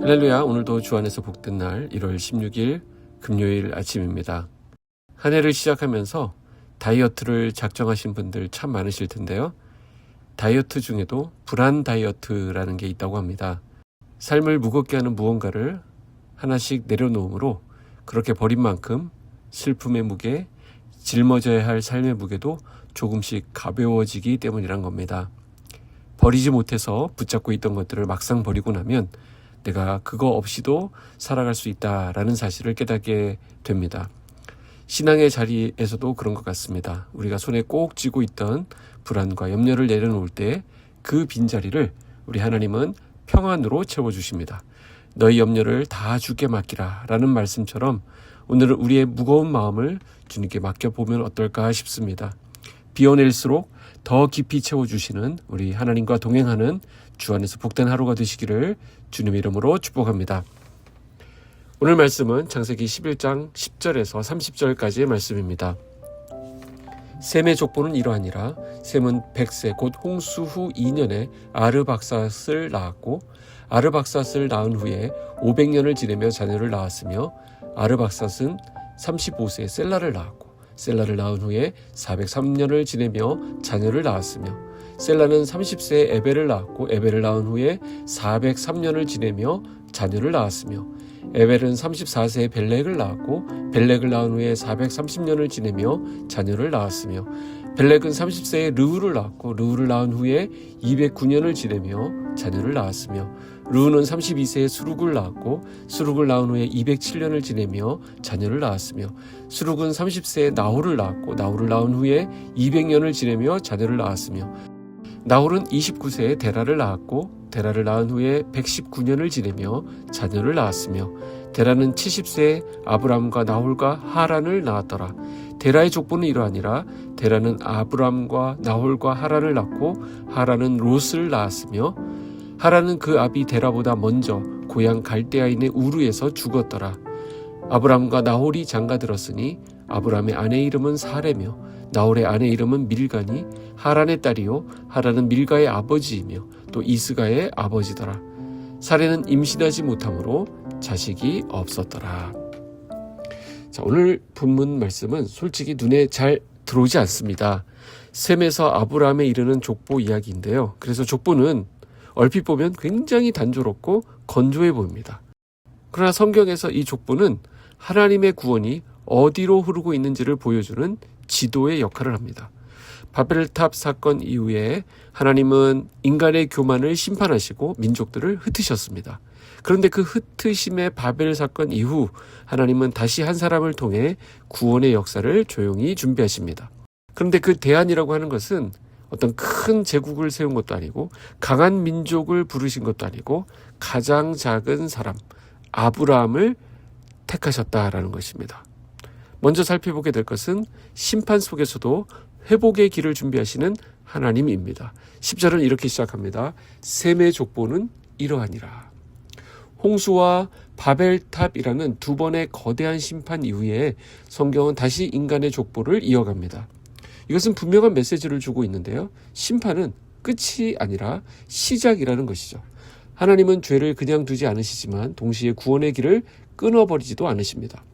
할렐루야, 오늘도 주 안에서 복된 날 1월 16일 금요일 아침입니다. 한 해를 시작하면서 다이어트를 작정하신 분들 참 많으실 텐데요. 다이어트 중에도 불안 다이어트라는 게 있다고 합니다. 삶을 무겁게 하는 무언가를 하나씩 내려놓음으로 그렇게 버린 만큼 슬픔의 무게, 짊어져야 할 삶의 무게도 조금씩 가벼워지기 때문이란 겁니다. 버리지 못해서 붙잡고 있던 것들을 막상 버리고 나면 내가 그거 없이도 살아갈 수 있다라는 사실을 깨닫게 됩니다. 신앙의 자리에서도 그런 것 같습니다. 우리가 손에 꼭 쥐고 있던 불안과 염려를 내려놓을 때 그 빈자리를 우리 하나님은 평안으로 채워주십니다. 너희 염려를 다 주께 맡기라 라는 말씀처럼 오늘은 우리의 무거운 마음을 주님께 맡겨보면 어떨까 싶습니다. 비워낼수록 더 깊이 채워주시는 우리 하나님과 동행하는 주 안에서 복된 하루가 되시기를 주님의 이름으로 축복합니다. 오늘 말씀은 창세기 11장 10절에서 30절까지의 말씀입니다. 셈의 족보는 이러하니라. 셈은 100세 곧 홍수 후 2년에 아르박삿을 낳았고 아르박삿을 낳은 후에 500년을 지내며 자녀를 낳았으며 아르박삿은 35세에 셀라를 낳았고 셀라를 낳은 후에 403년을 지내며 자녀를 낳았으며 셀라는 30세에 에벨을 낳았고 에벨을 낳은 후에 403년을 지내며 자녀를 낳았으며 에벨은 34세에 벨렉을 낳았고 벨렉을 낳은 후에 430년을 지내며 자녀를 낳았으며 벨렉은 30세에 르우를 낳았고 르우를 낳은 후에 209년을 지내며 자녀를 낳았으며 르우는 32세에 수룩을 낳았고 수룩을 낳은 후에 207년을 지내며 자녀를 낳았으며 수룩은 30세에 나홀을 낳았고 나홀을 낳은 후에 200년을 지내며 자녀를 낳았으며 나홀은 29세에 데라를 낳았고 데라를 낳은 후에 119년을 지내며 자녀를 낳았으며 데라는 70세에 아브람과 나홀과 하란을 낳았더라. 데라의 족보는 이러하니라. 데라는 아브람과 나홀과 하란을 낳고 하란은 롯을 낳았으며 하란은 그 아비 데라보다 먼저 고향 갈대아인의 우르에서 죽었더라. 아브람과 나홀이 장가들었으니 아브람의 아내 이름은 사레며 나홀의 아내 이름은 밀가니 하란의 딸이요 하란은 밀가의 아버지이며 또 이스가의 아버지더라. 사레는 임신하지 못하므로 자식이 없었더라. 자, 오늘 본문 말씀은 솔직히 눈에 잘 들어오지 않습니다. 셈에서 아브라함에 이르는 족보 이야기인데요. 그래서 족보는 얼핏 보면 굉장히 단조롭고 건조해 보입니다. 그러나 성경에서 이 족보는 하나님의 구원이 어디로 흐르고 있는지를 보여주는 지도의 역할을 합니다. 바벨탑 사건 이후에 하나님은 인간의 교만을 심판하시고 민족들을 흩으셨습니다. 그런데 그 흩으심의 바벨 사건 이후 하나님은 다시 한 사람을 통해 구원의 역사를 조용히 준비하십니다. 그런데 그 대안이라고 하는 것은 어떤 큰 제국을 세운 것도 아니고 강한 민족을 부르신 것도 아니고 가장 작은 사람 아브라함을 택하셨다라는 것입니다. 먼저 살펴보게 될 것은 심판 속에서도 회복의 길을 준비하시는 하나님입니다. 10절은 이렇게 시작합니다. 셈의 족보는 이러하니라. 홍수와 바벨탑이라는 두 번의 거대한 심판 이후에 성경은 다시 인간의 족보를 이어갑니다. 이것은 분명한 메시지를 주고 있는데요. 심판은 끝이 아니라 시작이라는 것이죠. 하나님은 죄를 그냥 두지 않으시지만 동시에 구원의 길을 끊어버리지도 않으십니다.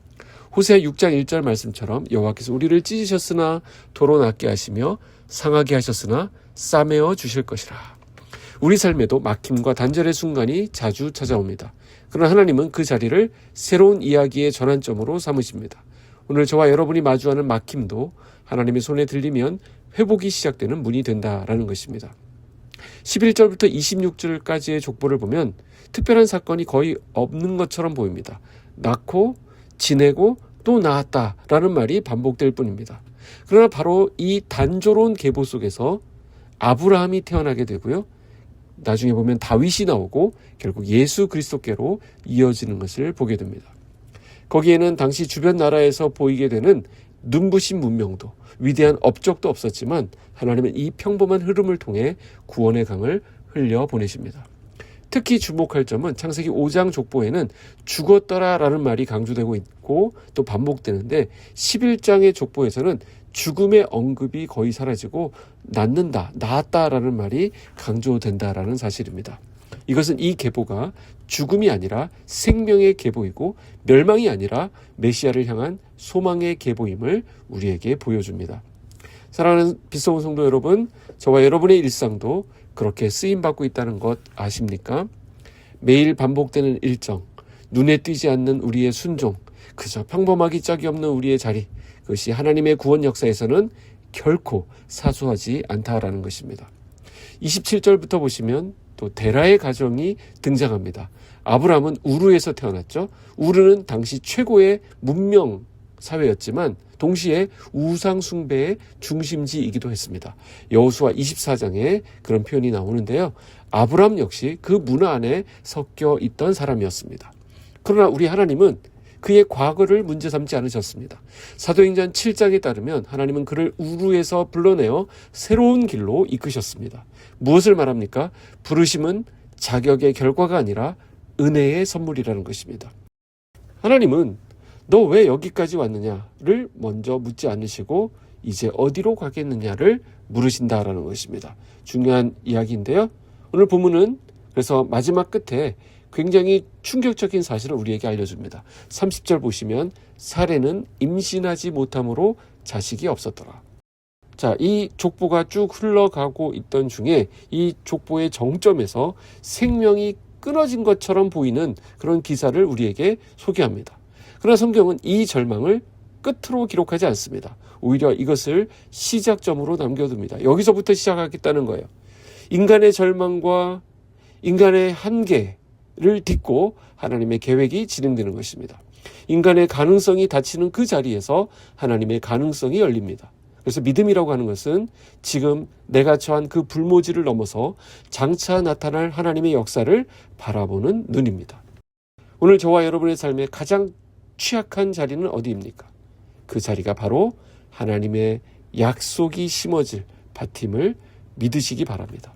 호세아 6장 1절 말씀처럼 여호와께서 우리를 찢으셨으나 도로 낫게 하시며 상하게 하셨으나 싸매어 주실 것이라. 우리 삶에도 막힘과 단절의 순간이 자주 찾아옵니다. 그러나 하나님은 그 자리를 새로운 이야기의 전환점으로 삼으십니다. 오늘 저와 여러분이 마주하는 막힘도 하나님의 손에 들리면 회복이 시작되는 문이 된다라는 것입니다. 11절부터 26절까지의 족보를 보면 특별한 사건이 거의 없는 것처럼 보입니다. 낳고 지내고 또 낳았다라는 말이 반복될 뿐입니다. 그러나 바로 이 단조로운 계보 속에서 아브라함이 태어나게 되고요. 나중에 보면 다윗이 나오고 결국 예수 그리스도께로 이어지는 것을 보게 됩니다. 거기에는 당시 주변 나라에서 보이게 되는 눈부신 문명도 위대한 업적도 없었지만 하나님은 이 평범한 흐름을 통해 구원의 강을 흘려보내십니다. 특히 주목할 점은 창세기 5장 족보에는 죽었더라라는 말이 강조되고 있고 또 반복되는데 11장의 족보에서는 죽음의 언급이 거의 사라지고 낳는다, 낳았다라는 말이 강조된다라는 사실입니다. 이것은 이 계보가 죽음이 아니라 생명의 계보이고 멸망이 아니라 메시아를 향한 소망의 계보임을 우리에게 보여줍니다. 사랑하는 빛소금 성도 여러분, 저와 여러분의 일상도 그렇게 쓰임받고 있다는 것 아십니까? 매일 반복되는 일정, 눈에 띄지 않는 우리의 순종, 그저 평범하기 짝이 없는 우리의 자리, 그것이 하나님의 구원 역사에서는 결코 사소하지 않다라는 것입니다. 27절부터 보시면 또 데라의 가정이 등장합니다. 아브라함은 우르에서 태어났죠. 우르는 당시 최고의 문명 사회였지만 동시에 우상 숭배의 중심지이기도 했습니다. 여호수아 24장에 그런 표현이 나오는데요. 아브라함 역시 그 문화 안에 섞여 있던 사람이었습니다. 그러나 우리 하나님은 그의 과거를 문제 삼지 않으셨습니다. 사도행전 7장에 따르면 하나님은 그를 우르에서 불러내어 새로운 길로 이끄셨습니다. 무엇을 말합니까? 부르심은 자격의 결과가 아니라 은혜의 선물이라는 것입니다. 하나님은 너 왜 여기까지 왔느냐를 먼저 묻지 않으시고 이제 어디로 가겠느냐를 물으신다라는 것입니다. 중요한 이야기인데요. 오늘 본문은 그래서 마지막 끝에 굉장히 충격적인 사실을 우리에게 알려줍니다. 30절 보시면 사레는 임신하지 못함으로 자식이 없었더라. 자, 이 족보가 쭉 흘러가고 있던 중에 이 족보의 정점에서 생명이 끊어진 것처럼 보이는 그런 기사를 우리에게 소개합니다. 그러나 성경은 이 절망을 끝으로 기록하지 않습니다. 오히려 이것을 시작점으로 남겨둡니다. 여기서부터 시작하겠다는 거예요. 인간의 절망과 인간의 한계를 딛고 하나님의 계획이 진행되는 것입니다. 인간의 가능성이 닫히는 그 자리에서 하나님의 가능성이 열립니다. 그래서 믿음이라고 하는 것은 지금 내가 처한 그 불모지를 넘어서 장차 나타날 하나님의 역사를 바라보는 눈입니다. 오늘 저와 여러분의 삶에 가장 취약한 자리는 어디입니까? 그 자리가 바로 하나님의 약속이 심어질 밭임을 믿으시기 바랍니다.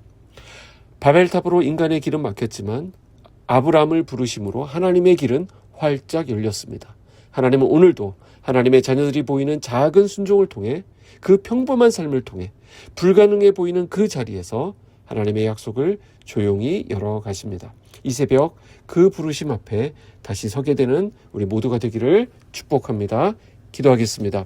바벨탑으로 인간의 길은 막혔지만 아브라함을 부르심으로 하나님의 길은 활짝 열렸습니다. 하나님은 오늘도 하나님의 자녀들이 보이는 작은 순종을 통해 그 평범한 삶을 통해 불가능해 보이는 그 자리에서 하나님의 약속을 조용히 열어가십니다. 이 새벽 그 부르심 앞에 다시 서게 되는 우리 모두가 되기를 축복합니다. 기도하겠습니다.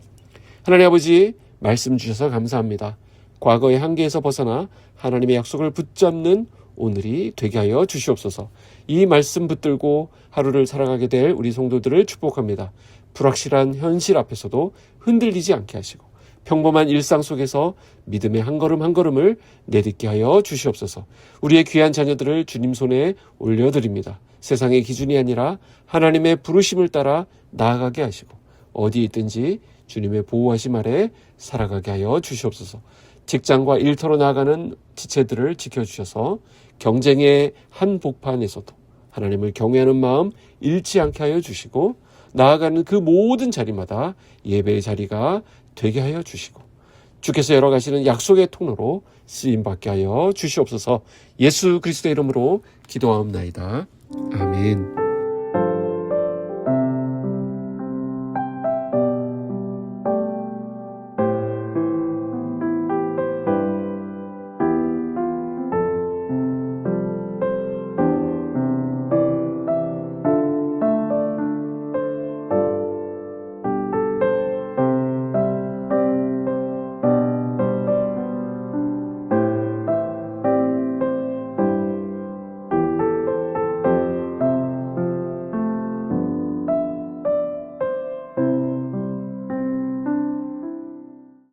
하나님 아버지, 말씀 주셔서 감사합니다. 과거의 한계에서 벗어나 하나님의 약속을 붙잡는 오늘이 되게 하여 주시옵소서. 이 말씀 붙들고 하루를 살아가게 될 우리 성도들을 축복합니다. 불확실한 현실 앞에서도 흔들리지 않게 하시고 평범한 일상 속에서 믿음의 한 걸음 한 걸음을 내딛게 하여 주시옵소서. 우리의 귀한 자녀들을 주님 손에 올려드립니다. 세상의 기준이 아니라 하나님의 부르심을 따라 나아가게 하시고 어디에 있든지 주님의 보호하심 아래 살아가게 하여 주시옵소서. 직장과 일터로 나아가는 지체들을 지켜주셔서 경쟁의 한 복판에서도 하나님을 경외하는 마음 잃지 않게 하여 주시고 나아가는 그 모든 자리마다 예배의 자리가 되게 하여 주시고 주께서 열어가시는 약속의 통로로 쓰임받게 하여 주시옵소서. 예수 그리스도의 이름으로 기도하옵나이다. 아멘.